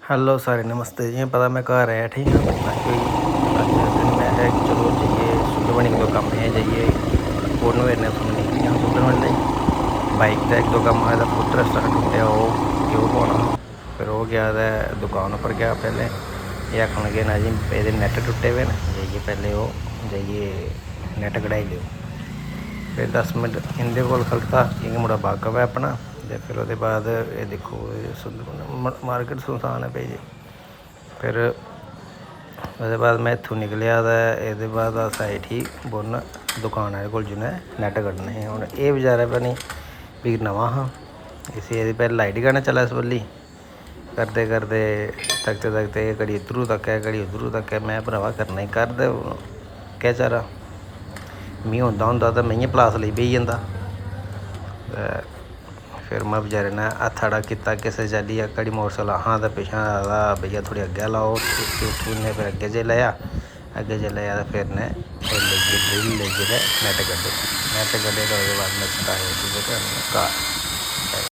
Hello सारे नमस्ते जी। पता मैं घर आया ठीक है कोई मैं है चलो जाइए सुंदरबनी एक दो कम है जाइए फोन वेरने सुन निकली हाँ सुंदरबनी बाइक का एक दो कम आया फुट रस्ता टुटिया वो क्यों पाना फिर वो गया दुकान पर गया पहले ये आखन लगे ना जी ये नैट टुटे हुए ना जाइए पहले वो जाइए नैट कढ़ाई लियो। फिर 10 मिनट इंदे कोल खड़ता क्योंकि मुड़ा वाकफ है अपना तो फिर वो बाद ये देखो मार्केट सुनसान है भाई जी। फिर उसके बाद मैं इत्थों निकलिया तो ये बाद अस आए ठीक बुन दुकान आह्ले कोल जिन्हें नैट कड्ढने हे हूँ ये बचारा पता नहीं भी नवां हा इसी ये पैह्लें लाइट गै ना चलै इस बल्ली करते करते तकते तकते घड़ी इद्धरों तक है घड़ी उद्धरों तक है मैं भरावा करना ही कर दे क्या चारा मी होंदा तो मैं पलास लेई बेही जंदा। फिर मैं बेचारे ने हत्थ अड़ा किया किसे चाल्ली घड़ी मोटरसाइकल हाँ तो पिछा आदा भैया थोड़ी अग्गें लाओ उन्हें फिर अग्गें जे लाया अग्गें जे लाया तो फिर ने लेइयै ड्रिल लेइयै ते नैट कड्ढे तो बाद में घर